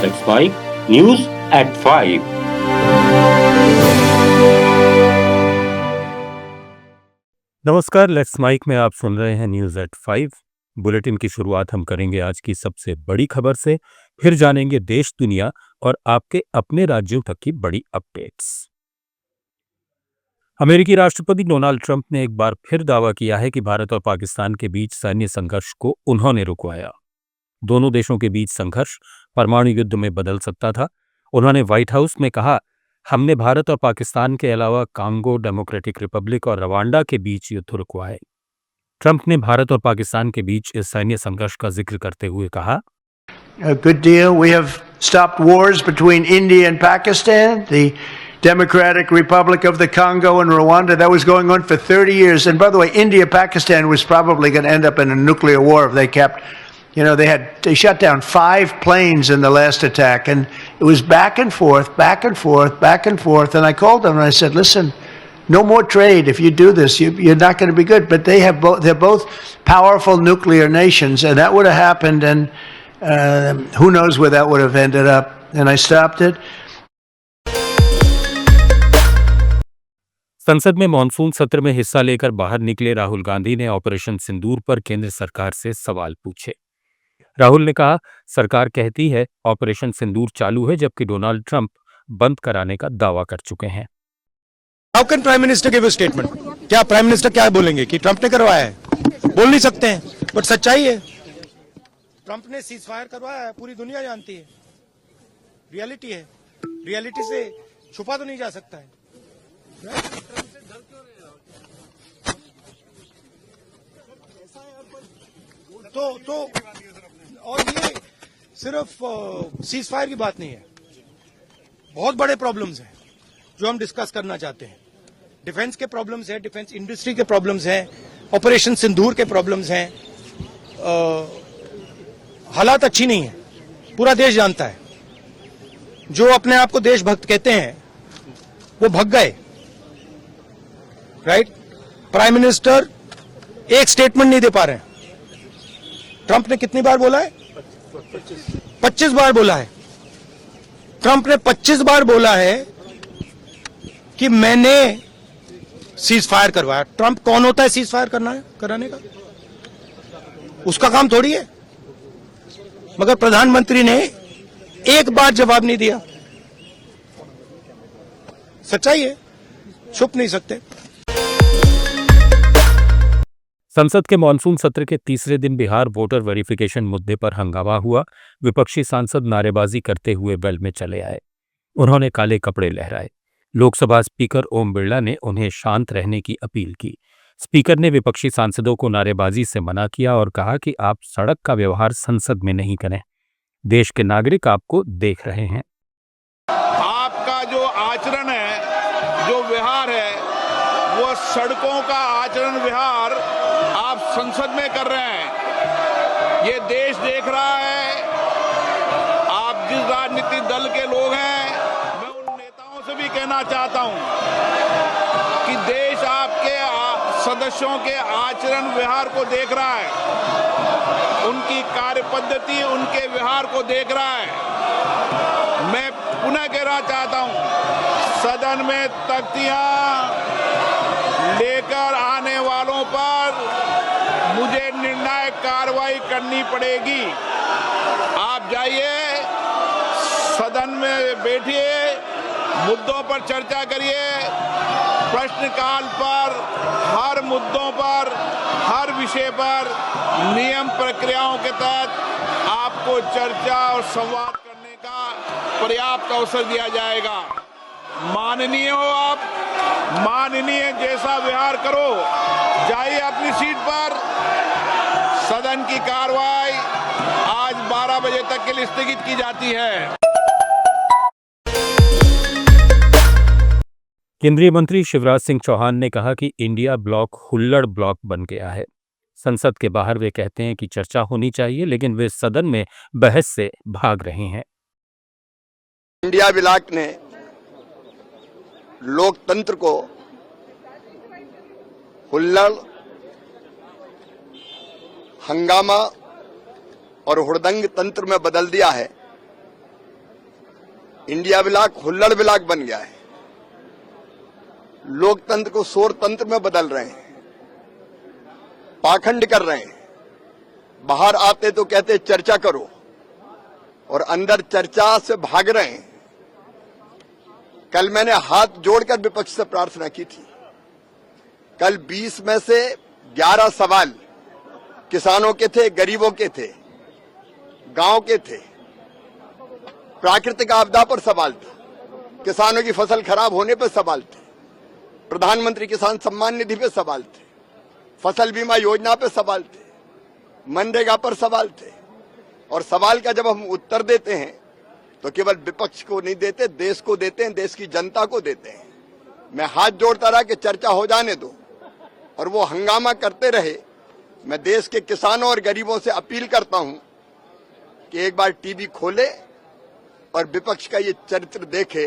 Let's Mike News at 5. नमस्कार, let's mic में आप सुन रहे हैं न्यूज एट 5। बुलेटिन की शुरुआत हम करेंगे आज की सबसे बड़ी खबर से, फिर जानेंगे देश दुनिया और आपके अपने राज्यों तक की बड़ी अपडेट्स। अमेरिकी राष्ट्रपति डोनाल्ड ट्रंप ने एक बार फिर दावा किया है कि भारत और पाकिस्तान के बीच सैन्य संघर्ष को उन्होंने रुकवाया। दोनों देशों के बीच संघर्ष परमाणु युद्ध में बदल सकता था। उन्होंने व्हाइट हाउस में कहा, हमने भारत और पाकिस्तान के अलावा कांगो डेमोक्रेटिक रिपब्लिक और रवांडा के बीच युद्ध रुकवाए। ट्रंप ने भारत और पाकिस्तान के बीच इस सैन्य संघर्ष का जिक्र करते हुए कहा, A good deal. We have stopped wars between India and Pakistan, the Democratic Republic of the Congo and Rwanda. That was going on for 30 years. And by the way, India-Pakistan was probably going to end up in a nuclear war if they kept, they shut down 5 planes in the last attack. And it was back and forth, back and forth, back and forth. And I called them and I said, listen, no more trade. If you do this, you're not going to be good. But they're both powerful nuclear nations. And that would have happened. And who knows where that would have ended up. And I stopped it. संसद में monsoon सत्र में हिस्सा लेकर बाहर निकले राहुल गांधी ने operation सिंदूर पर केंद्र सरकार से सवाल पूछे। राहुल ने कहा, सरकार कहती है ऑपरेशन सिंदूर चालू है, जबकि डोनाल्ड ट्रंप बंद कराने का दावा कर चुके हैं। How can prime minister give a statement? क्या प्राइम मिनिस्टर क्या बोलेंगे कि ट्रंप ने करवाया है? बोल नहीं सकते हैं, बट सच्चाई है, ट्रंप ने सीज फायर करवाया है, पूरी दुनिया जानती है, रियलिटी है, रियलिटी से छुपा तो नहीं जा सकता है। तो और ये सिर्फ सीज फायर की बात नहीं है, बहुत बड़े प्रॉब्लम्स हैं जो हम डिस्कस करना चाहते हैं। डिफेंस के प्रॉब्लम्स हैं, डिफेंस इंडस्ट्री के प्रॉब्लम्स हैं, ऑपरेशन सिंदूर के प्रॉब्लम्स हैं। हालात अच्छी नहीं है, पूरा देश जानता है। जो अपने आप को देशभक्त कहते हैं वो भग गए, राइट? प्राइम मिनिस्टर एक स्टेटमेंट नहीं दे पा रहे हैं। ट्रंप ने कितनी बार बोला है? 25 बार बोला है। ट्रंप ने 25 बार बोला है कि मैंने सीज फायर करवाया। ट्रंप कौन होता है सीज फायर कराने का? उसका काम थोड़ी है। मगर प्रधानमंत्री ने एक बार जवाब नहीं दिया। सच्चाई है, छुप नहीं सकते। संसद के मॉनसून सत्र के तीसरे दिन बिहार वोटर वेरिफिकेशन मुद्दे पर हंगामा हुआ। विपक्षी सांसद नारेबाजी करते हुए वेल में चले आए। उन्होंने काले कपड़े लहराए। लोकसभा स्पीकर ओम बिरला ने उन्हें शांत रहने की अपील की। स्पीकर ने विपक्षी सांसदों को नारेबाजी से मना किया और कहा कि आप सड़क का व्यवहार संसद में नहीं करें। देश के नागरिक आपको देख रहे हैं। आपका जो आचरण है, जो व्यवहार है, वो सड़कों का आचरण व्यवहार आप संसद में कर रहे हैं। ये देश देख रहा है। आप जिस राजनीतिक दल के लोग हैं, मैं उन नेताओं से भी कहना चाहता हूं कि देश आपके सदस्यों के आचरण व्यवहार को देख रहा है, उनकी कार्य पद्धति, उनके व्यवहार को देख रहा है। मैं पुनः कहना चाहता हूं, सदन में तख्तियां लेकर आने वालों पर मुझे निर्णायक कार्रवाई करनी पड़ेगी। आप जाइए, सदन में बैठिए, मुद्दों पर चर्चा करिए। प्रश्नकाल पर हर मुद्दों पर, हर विषय पर नियम प्रक्रियाओं के तहत आपको चर्चा और संवाद करने का पर्याप्त अवसर दिया जाएगा। माननीय हो आप, माननीय जैसा व्यवहार करो। जाइए अपनी सीट पर। सदन की कार्रवाई आज 12 बजे तक के लिए स्थगित की जाती है। केंद्रीय मंत्री शिवराज सिंह चौहान ने कहा कि इंडिया ब्लॉक हुल्लड़ ब्लॉक बन गया है। संसद के बाहर वे कहते हैं कि चर्चा होनी चाहिए, लेकिन वे सदन में बहस से भाग रहे हैं। इंडिया ब्लॉक ने लोकतंत्र को हुल्लड़, हंगामा और हुड़दंग तंत्र में बदल दिया है। इंडिया ब्लॉक हुल्लड़ ब्लॉक बन गया है। लोकतंत्र को शोर तंत्र में बदल रहे हैं, पाखंड कर रहे हैं। बाहर आते तो कहते चर्चा करो और अंदर चर्चा से भाग रहे हैं। कल मैंने हाथ जोड़कर विपक्ष से प्रार्थना की थी। कल 20 में से 11 सवाल किसानों के थे, गरीबों के थे, गांव के थे। प्राकृतिक आपदा पर सवाल था, किसानों की फसल खराब होने पर सवाल थे, प्रधानमंत्री किसान सम्मान निधि पे सवाल थे, फसल बीमा योजना पे सवाल थे, मनरेगा पर सवाल थे। और सवाल का जब हम उत्तर देते हैं तो केवल विपक्ष को नहीं देते, देश को देते हैं, देश की जनता को देते हैं। मैं हाथ जोड़ता रहा कि चर्चा हो जाने दो और वो हंगामा करते रहे। मैं देश के किसानों और गरीबों से अपील करता हूं कि एक बार टीवी खोले और विपक्ष का ये चरित्र देखे,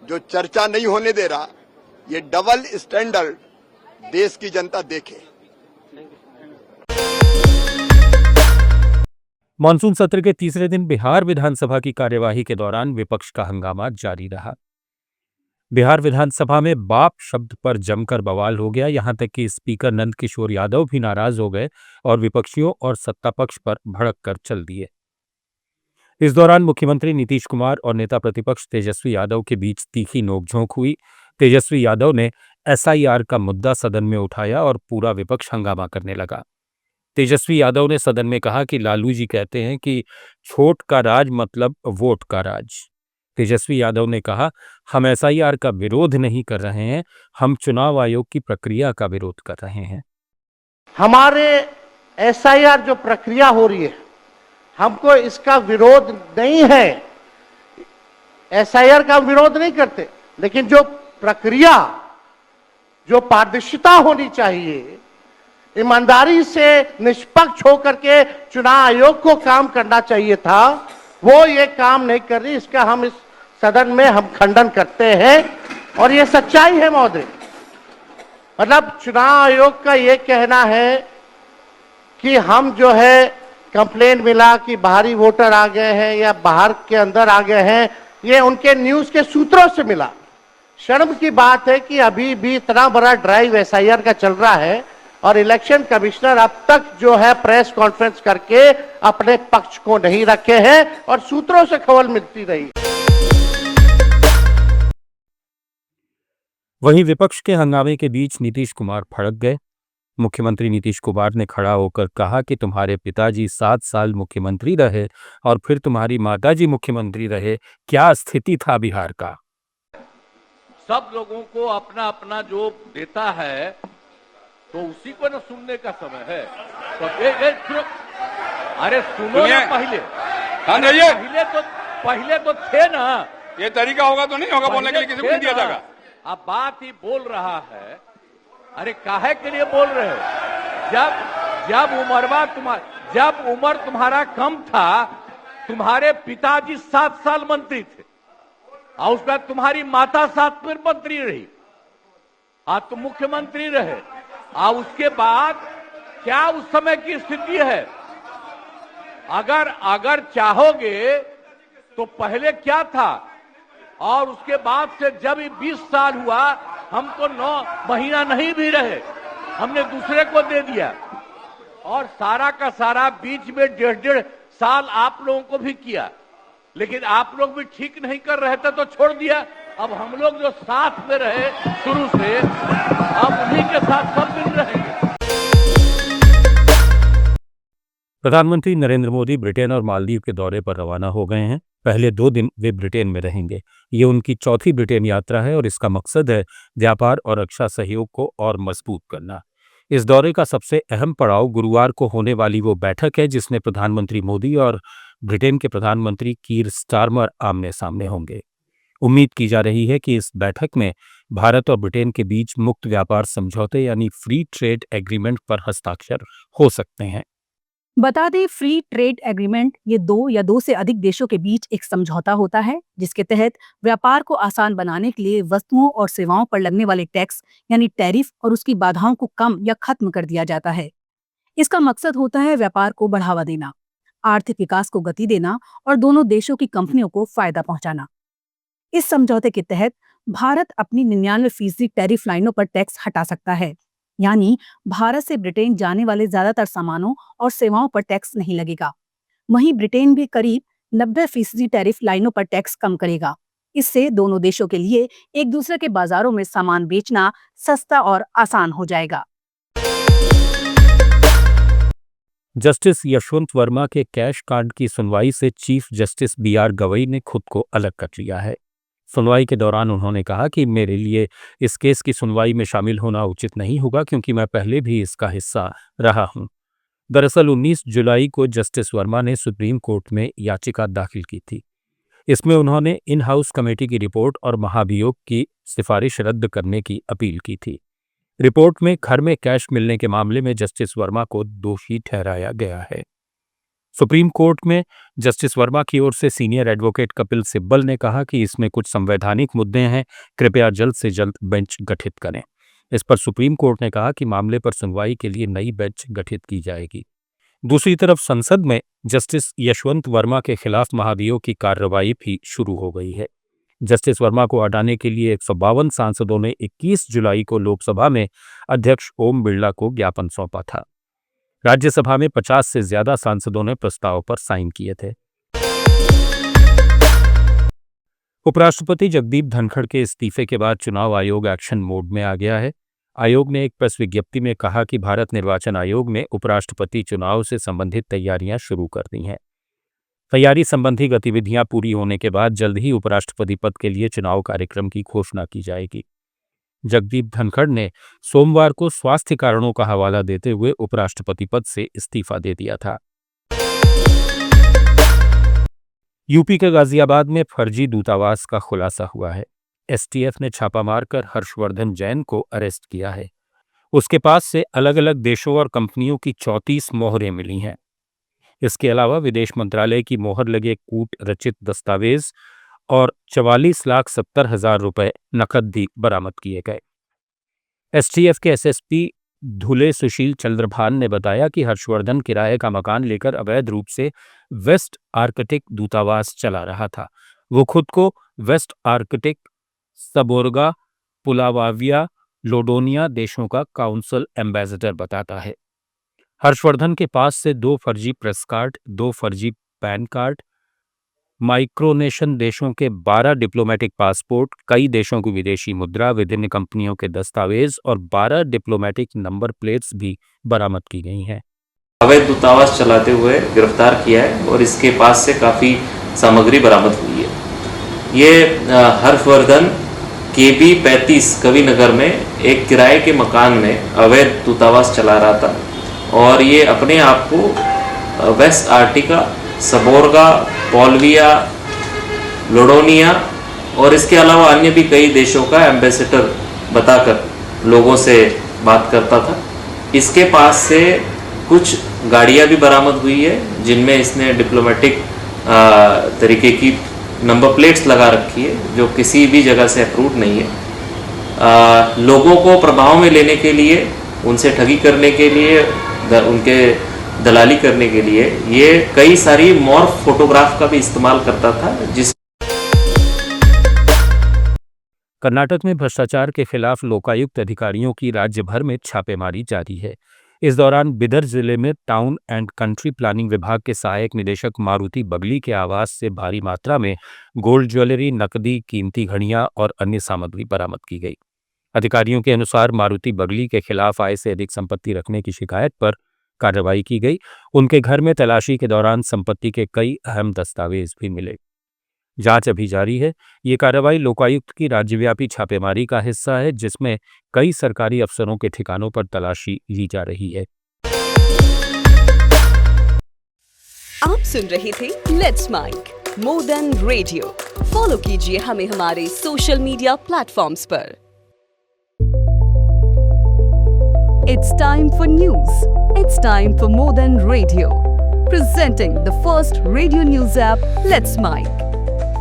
जो चर्चा नहीं होने दे रहा। ये डबल स्टैंडर्ड देश की जनता देखे। मानसून सत्र के तीसरे दिन बिहार विधानसभा की कार्यवाही के दौरान विपक्ष का हंगामा जारी रहा। बिहार विधानसभा में बाप शब्द पर जमकर बवाल हो गया। यहां तक कि स्पीकर नंद किशोर यादव भी नाराज हो गए और विपक्षियों और सत्ता पक्ष पर भड़क कर चल दिए। इस दौरान मुख्यमंत्री नीतीश कुमार और नेता प्रतिपक्ष तेजस्वी यादव के बीच तीखी नोकझोंक हुई। तेजस्वी यादव ने एसआईआर का मुद्दा सदन में उठाया और पूरा विपक्ष हंगामा करने लगा। तेजस्वी यादव ने सदन में कहा कि लालू जी कहते हैं कि छोट का राज मतलब वोट का राज। तेजस्वी यादव ने कहा, हम एसआईआर का विरोध नहीं कर रहे हैं, हम चुनाव आयोग की प्रक्रिया का विरोध कर रहे हैं। हमारे एसआईआर जो प्रक्रिया हो रही है, हमको इसका विरोध नहीं है। एसआईआर का विरोध नहीं करते, लेकिन जो प्रक्रिया, जो पारदर्शिता होनी चाहिए, ईमानदारी से निष्पक्ष होकर के चुनाव आयोग को काम करना चाहिए था, वो ये काम नहीं कर रही। इसका हम इस सदन में हम खंडन करते हैं और ये सच्चाई है महोदय। मतलब चुनाव आयोग का ये कहना है कि हम जो है कंप्लेन मिला कि बाहरी वोटर आ गए हैं या बाहर के अंदर आ गए हैं, ये उनके न्यूज के सूत्रों से मिला। शर्म की बात है कि अभी भी इतना बड़ा ड्राइव एसआईआर का चल रहा है और इलेक्शन कमिश्नर अब तक जो है प्रेस कॉन्फ्रेंस करके अपने पक्ष को नहीं रखे हैं और सूत्रों से खबर मिलती रही। वहीं विपक्ष के हंगामे के बीच नीतीश कुमार भड़क गए। मुख्यमंत्री नीतीश कुमार ने खड़ा होकर कहा कि तुम्हारे पिताजी 7 साल मुख्यमंत्री रहे और फिर तुम्हारी माताजी मुख्यमंत्री रहे, क्या स्थिति था बिहार का। सब लोगों को अपना अपना जो देता है तो उसी को न सुनने का समय है। तो अरे सुनो ना पहले। पहले तो थे ना। ये तरीका होगा तो नहीं होगा बोलने के लिए, किसी को नहीं दिया जाएगा। अब बात ही बोल रहा है। अरे काहे के लिए बोल रहे हो? जब उम्र तुम्हारा कम था, तुम्हारे पिताजी 7 साल मंत्री थे और उसके बाद तुम्हारी माता 7 फिर मंत्री रही, आज तुम मुख्यमंत्री रहे। और उसके बाद क्या उस समय की स्थिति है? अगर चाहोगे तो पहले क्या था और उसके बाद से जब 20 साल हुआ, हम तो 9 महीना नहीं भी रहे, हमने दूसरे को दे दिया और सारा का सारा बीच में 1.5 साल आप लोगों को भी किया, लेकिन आप लोग भी ठीक नहीं कर रहे थे तो छोड़ दिया। अब हम लोग जो साथ में रहे शुरू से, अब उन्हीं के साथ सब दिन रहेंगे। प्रधानमंत्री नरेंद्र मोदी ब्रिटेन और मालदीव के दौरे पर रवाना हो गए हैं। पहले 2 दिन वे ब्रिटेन में रहेंगे। ये उनकी चौथी ब्रिटेन यात्रा है और इसका मकसद है व्यापार और रक्षा सहयोग को और मजबूत करना। इस दौरे का सबसे अहम पड़ाव गुरुवार को होने वाली वो बैठक है जिसमें प्रधानमंत्री मोदी और ब्रिटेन के प्रधानमंत्री कीर स्टारमर आमने सामने होंगे। उम्मीद की जा रही है कि इस बैठक में भारत और ब्रिटेन के बीच मुक्त व्यापार समझौते यानी फ्री ट्रेड एग्रीमेंट पर हस्ताक्षर हो सकते हैं। बता दें, फ्री ट्रेड एग्रीमेंट ये 2 या 2 से अधिक देशों के बीच एक समझौता होता है जिसके तहत व्यापार को आसान बनाने के लिए वस्तुओं और सेवाओं पर लगने वाले टैक्स यानी टैरिफ और उसकी बाधाओं को कम या खत्म कर दिया जाता है। इसका मकसद होता है व्यापार को बढ़ावा देना, आर्थिक विकास को गति देना और दोनों देशों की कंपनियों को फायदा पहुंचाना। इस समझौते के तहत भारत अपनी 99% टैरिफ लाइनों पर टैक्स हटा सकता है, यानी भारत से ब्रिटेन जाने वाले ज्यादातर सामानों और सेवाओं पर टैक्स नहीं लगेगा। वहीं ब्रिटेन भी करीब 90% टैरिफ लाइनों पर टैक्स कम करेगा। इससे दोनों देशों के लिए एक दूसरे के बाजारों में सामान बेचना सस्ता और आसान हो जाएगा। जस्टिस यशवंत वर्मा के कैश कांड की सुनवाई से चीफ जस्टिस BR गवई ने खुद को अलग कर लिया है। सुनवाई के दौरान उन्होंने कहा कि मेरे लिए इस केस की सुनवाई में शामिल होना उचित नहीं होगा क्योंकि मैं पहले भी इसका हिस्सा रहा हूं। दरअसल 19 जुलाई को जस्टिस वर्मा ने सुप्रीम कोर्ट में याचिका दाखिल की थी। इसमें उन्होंने इन हाउस कमेटी की रिपोर्ट और महाभियोग की सिफारिश रद्द करने की अपील की थी। रिपोर्ट में घर में कैश मिलने के मामले में जस्टिस वर्मा को दोषी ठहराया गया है। सुप्रीम कोर्ट में जस्टिस वर्मा की ओर से सीनियर एडवोकेट कपिल सिब्बल ने कहा कि इसमें कुछ संवैधानिक मुद्दे हैं, कृपया जल्द से जल्द बेंच गठित करें। इस पर सुप्रीम कोर्ट ने कहा कि मामले पर सुनवाई के लिए नई बेंच गठित की जाएगी। दूसरी तरफ संसद में जस्टिस यशवंत वर्मा के खिलाफ महाभियोग की कार्रवाई भी शुरू हो गई है। जस्टिस वर्मा को हटाने के लिए 152 सांसदों ने 21 जुलाई को लोकसभा में अध्यक्ष ओम बिरला को ज्ञापन सौंपा था। राज्यसभा में 50 से ज्यादा सांसदों ने प्रस्ताव पर साइन किए थे। उपराष्ट्रपति जगदीप धनखड़ के इस्तीफे के बाद चुनाव आयोग एक्शन मोड में आ गया है। आयोग ने एक प्रेस विज्ञप्ति में कहा कि भारत निर्वाचन आयोग ने उपराष्ट्रपति चुनाव से संबंधित तैयारियां शुरू कर दी हैं। तैयारी संबंधी गतिविधियां पूरी होने के बाद जल्द ही उपराष्ट्रपति पद के लिए चुनाव कार्यक्रम की घोषणा की जाएगी। जगदीप धनखड़ ने सोमवार को स्वास्थ्य कारणों का हवाला देते हुए उपराष्ट्रपति पद से इस्तीफा दे दिया था। यूपी के गाजियाबाद में फर्जी दूतावास का खुलासा हुआ है। STF ने छापा मारकर हर्षवर्धन जैन को अरेस्ट किया है। उसके पास से अलग अलग देशों और कंपनियों की 34 मोहरें मिली हैं। इसके अलावा विदेश मंत्रालय की मोहर लगे कूट रचित दस्तावेज और 44,70,000 रुपए नकद भी बरामद किए गए। STF के SSP धुले सुशील चंद्रभान ने बताया कि हर्षवर्धन किराए का मकान लेकर अवैध रूप से वेस्ट आर्कटिक दूतावास चला रहा था। वो खुद को वेस्ट आर्कटिक, सबोर्गा, पुलावाविया, लोडोनिया देशों का काउंसिल एम्बेसडर बताता है। हर्षवर्धन के पास से 2 फर्जी प्रेस कार्ड, 2 फर्जी पैन कार्ड, माइक्रोनेशन देशों के 12 डिप्लोमेटिक पासपोर्ट, कई देशों की विदेशी मुद्रा, विभिन्न कंपनियों के दस्तावेज और 12 डिप्लोमेटिक नंबर प्लेट्स भी बरामद की गई हैं। अवैध दूतावास चलाते हुए गिरफ्तार किया है और इसके पास से काफ़ी सामग्री बरामद हुई है। ये हर्षवर्धन KB 35 कविनगर में एक किराए के मकान में अवैध दूतावास चला रहा था और ये अपने आप को वेस्ट आर्टिका, सबोर्गा, पोल्विया, लोडोनिया और इसके अलावा अन्य भी कई देशों का एम्बेसडर बताकर लोगों से बात करता था। इसके पास से कुछ गाड़ियां भी बरामद हुई है जिनमें इसने डिप्लोमेटिक तरीके की नंबर प्लेट्स लगा रखी है जो किसी भी जगह से अप्रूव नहीं है। लोगों को प्रभाव में लेने के लिए, उनसे ठगी करने के लिए, उनके दलाली करने के लिए ये कई सारी मॉर्फ फोटोग्राफ का भी इस्तेमाल करता था। जिस कर्नाटक में भ्रष्टाचार के खिलाफ लोकायुक्त अधिकारियों की राज्य भर में छापेमारी जारी है। इस दौरान बिदर जिले में टाउन एंड कंट्री प्लानिंग विभाग के सहायक निदेशक मारुति बगली के आवास से भारी मात्रा में गोल्ड ज्वेलरी, नकदी, कीमती घड़ियां और अन्य सामग्री बरामद की गई। अधिकारियों के अनुसार मारुति बगली के खिलाफ आय से अधिक संपत्ति रखने की शिकायत पर कार्रवाई की गई। उनके घर में तलाशी के दौरान संपत्ति के कई अहम दस्तावेज भी मिले। जांच अभी जारी है। ये कार्रवाई लोकायुक्त की राज्यव्यापी छापेमारी का हिस्सा है जिसमें कई सरकारी अफसरों के ठिकानों पर तलाशी ली जा रही है। आप सुन रहे थे let's mic more than radio. Follow कीजिए हमें हमारे सोशल मीडिया प्लेटफॉर्म्स पर। It's time for news. It's time for More Than Radio. Presenting the first radio news app, Let's Mic.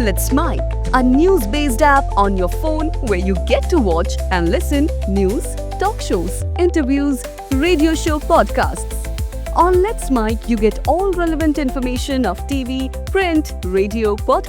Let's Mic, a news-based app on your phone where you get to watch and listen news, talk shows, interviews, radio show podcasts. On Let's Mic, you get all relevant information of TV, print, radio, podcast.